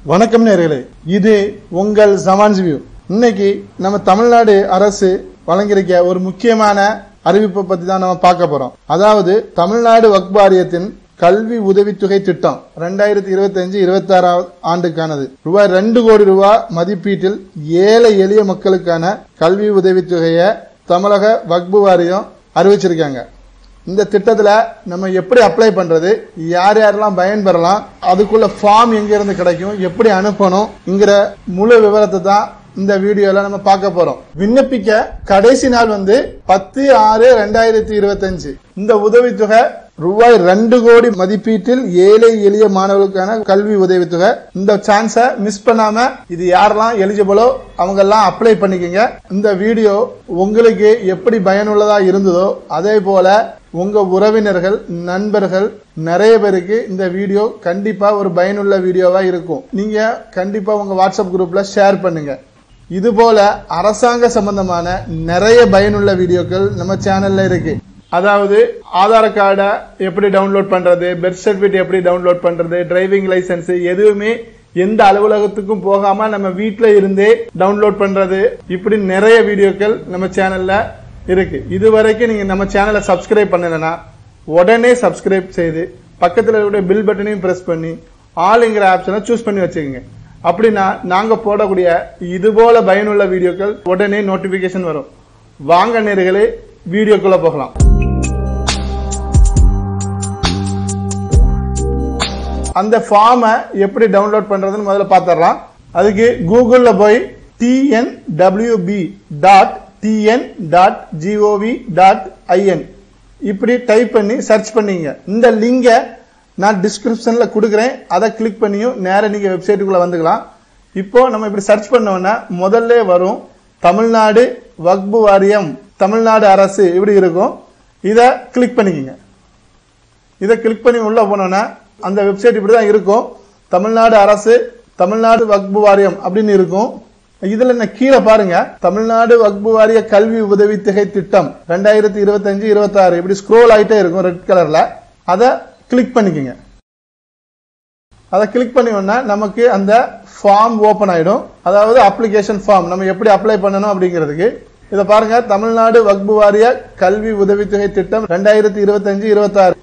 வணக்கம் நேயர்களே, இது உங்கள் ஜமான்ஸ் வியூ. இன்னைக்கு நம்ம தமிழ்நாடு அரசு வழங்கியிருக்க ஒரு முக்கியமான அறிவிப்பை பத்தி தான் நம்ம பார்க்க போறோம். அதாவது தமிழ்நாடு வக்ஃப் வாரியத்தின் கல்வி உதவித்தொகை திட்டம் 2025-26 ஆண்டுக்கானது. ரூபாய் 2 கோடி ரூபாய் மதிப்பீட்டில் ஏழை எளிய மக்களுக்கான கல்வி உதவித்தொகையை தமிழக வக்ஃப் வாரியம் அறிவிச்சிருக்காங்க. இந்த திட்டத்துல நம்ம எப்படி அப்ளை பண்றது, யார் யாரெல்லாம் பயன்பெறலாம், அதுக்குள்ள ஃபார்ம் எங்க இருந்து கிடைக்கும், எப்படி அனுப்பணும்ங்கிற முழு விவரத்தை தான் இந்த வீடியோல நம்ம பார்க்க போறோம். விண்ணப்பிக்க கடைசி நாள் 10/6/2025. இந்த உதவித்தொகை ரூபாய் 2 கோடி மதிப்பீட்டில் ஏழை எளிய மாணவர்களுக்கான கல்வி உதவித்தொகை. இந்த சான்ஸை மிஸ் பண்ணாம இது யாரெல்லாம் எலிஜிபிளோ அவங்க எல்லாம் அப்ளை பண்ணிக்கங்க. இந்த வீடியோ உங்களுக்கு எப்படி பயனுள்ளதா இருந்ததோ அதே போல உங்க உறவினர்கள், நண்பர்கள் நிறைய பேருக்கு இந்த வீடியோ கண்டிப்பா ஒரு பயனுள்ள வீடியோவா இருக்கும். நீங்க கண்டிப்பா உங்க வாட்ஸ்அப் குரூப்ல ஷேர் பண்ணுங்க. இது போல அரசாங்க சம்பந்தமான நிறைய பயனுள்ள வீடியோக்கள் நம்ம சேனல்ல இருக்கு. அதாவது ஆதார் கார்டை எப்படி டவுன்லோட் பண்றது, பர்த் சர்டிபிகேட் எப்படி டவுன்லோட் பண்றது, டிரைவிங் லைசன்ஸ் எதுவுமே எந்த அலுவலகத்துக்கும் போகாம நம்ம வீட்ல இருந்தே டவுன்லோட் பண்றது, இப்படி நிறைய வீடியோக்கள் நம்ம சேனல்ல இருக்கு. இதுவரைக்கும் நீங்க நம்ம சேனலை சப்ஸ்கிரைப் பண்ணலன்னா உடனே சப்ஸ்கிரைப் செய்து பக்கத்தில் இருக்கக்கூடிய பில் பட்டனையும் பிரஸ் பண்ணி ஆல்ங்கிற ஆப்ஷனை சூஸ் பண்ணி வச்சுக்கோங்க. அப்படின்னா நாங்க போடக்கூடிய இது போல பயனுள்ள வீடியோக்கள் உடனே நோட்டிபிகேஷன் வரும். வாங்க நேயர்களே, வீடியோக்குள்ள போகலாம். அந்த ஃபார்மை எப்படி டவுன்லோட் பண்றதுன்னு முதல்ல பாத்திரலாம். அதுக்கு கூகுள்ல போய் tnwb.tn.gov.in இப்படி டைப் பண்ணி சர்ச் பண்ணீங்க. இந்த லிங்கை நான் டிஸ்கிரிப்ஷன்ல கொடுக்குறேன், அதை கிளிக் பண்ணியும் நேர நீங்க வெப்சைட்டுக்குள்ள வந்துக்கலாம். இப்போ நம்ம இப்படி சர்ச் பண்ணோம்னா முதல்ல வரும் தமிழ்நாடு வக்ஃப் வாரியம், தமிழ்நாடு அரசு இப்படி இருக்கும். இதை கிளிக் பண்ணிக்கங்க. இதை கிளிக் பண்ணி உள்ள போனோம்னா அந்த வெப்சைட் இப்படிதான் இருக்கும். தமிழ்நாடு அரசு, தமிழ்நாடு வக்ஃப் வாரியம் அப்படின்னு இருக்கும். இதுல என்ன கீழே பாருங்க, தமிழ்நாடு வக்ஃப் வாரிய கல்வி உதவித்தொகை திட்டம் 2025-26 இப்படி ஸ்க்ரோல் ஆயிட்டே இருக்கும் ரெட் கலர்ல. அதை கிளிக் பண்ணிக்கங்க. அதை கிளிக் பண்ணினா நமக்கு அந்த ஃபார்ம் ஓபன் ஆயிடும். அதாவது அப்ளிகேஷன் ஃபார்ம் நம்ம எப்படி அப்ளை பண்ணணும் அப்படிங்கிறதுக்கு. இதை பாருங்க, தமிழ்நாடு வக்ஃப் வாரிய கல்வி உதவித்தொகை திட்டம் 2025-26.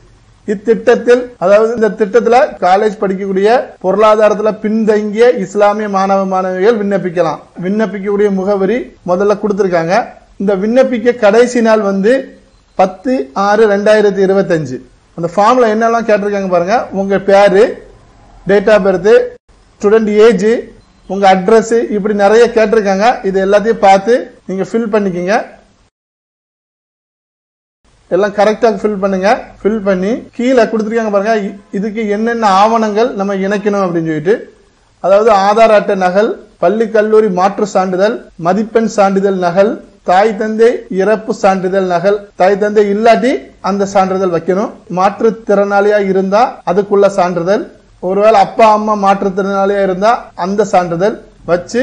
இத்திட்டத்தில், அதாவது இந்த திட்டத்துல காலேஜ் படிக்கக்கூடிய பொருளாதாரத்துல பின்தங்கிய இஸ்லாமிய மாணவ மாணவிகள் விண்ணப்பிக்கலாம். விண்ணப்பிக்கக்கூடிய முகவரி முதல்ல கொடுத்திருக்காங்க. இந்த விண்ணப்பிக்க கடைசி நாள் 10/6/2025. அந்த ஃபார்ம்ல என்னெல்லாம் கேட்டிருக்காங்க பாருங்க. உங்க பேரு, date of birth, student age, உங்க அட்ரஸ், இப்படி நிறைய கேட்டிருக்காங்க. இது எல்லாத்தையும் பார்த்து நீங்க ஃபில் பண்ணிக்கங்க. எல்லாம் கரெக்டா ஃபில் பண்ணுங்க. ஃபில் பண்ணி கீழே கொடுத்துருக்காங்க பாருங்க, இதுக்கு என்னென்ன ஆவணங்கள் நம்ம இணைக்கணும் அப்படின்னு சொல்லிட்டு. அதாவது ஆதார் அட்டை நகல், பள்ளி கல்லூரி மாற்று சான்றிதழ், மதிப்பெண் சான்றிதழ் நகல், தாய் தந்தை இறப்பு சான்றிதழ் நகல், தாய் தந்தை இல்லாட்டி அந்த சான்றிதழ் வைக்கணும். மாற்றுத்திறனாளியா இருந்தா அதுக்குள்ள சான்றிதழ், ஒருவேளை அப்பா அம்மா மாற்றுத்திறனாளியா இருந்தா அந்த சான்றிதழ் வச்சு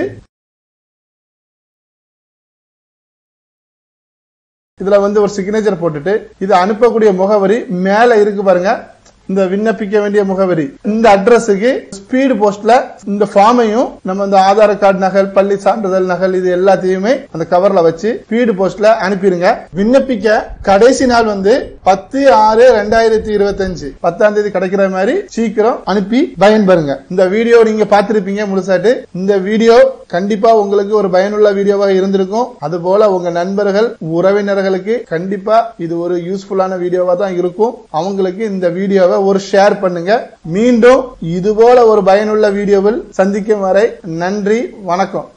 இதுல ஒரு சிக்னேச்சர் போட்டுட்டு இது அனுப்பக்கூடிய முகவரி மேல இருக்கு பாருங்க, இந்த விண்ணப்பிக்க வேண்டிய முகவரி. இந்த அட்ரஸுக்கு ஸ்பீடு போஸ்ட்ல இந்த ஃபார்மையும் நம்ம இந்த ஆதார் கார்டு நகல், பள்ளி சான்றிதழ் நகல், இது எல்லாத்தையுமே அந்த கவர்ல வச்சு ஸ்பீடு போஸ்ட்ல அனுப்பிடுங்க. விண்ணப்பிக்க கடைசி நாள் 10/6/2025, 10ஆம் தேதி கிடைக்கிற மாதிரி சீக்கிரம் அனுப்பி பயன்பெறுங்க. இந்த வீடியோ நீங்க பார்த்திருப்பீங்க முழுசாட்டு. இந்த வீடியோ கண்டிப்பா உங்களுக்கு ஒரு பயனுள்ள வீடியோவாக இருந்திருக்கும். அதுபோல உங்க நண்பர்கள், உறவினர்களுக்கு கண்டிப்பா இது ஒரு யூஸ்ஃபுல்லான வீடியோவா தான் இருக்கும். அவங்களுக்கு இந்த வீடியோவை ஒரு ஷேர் பண்ணுங்க. மீண்டும் இதுபோல ஒரு பயனுள்ள வீடியோவில் சந்திக்கும் வரை நன்றி, வணக்கம்.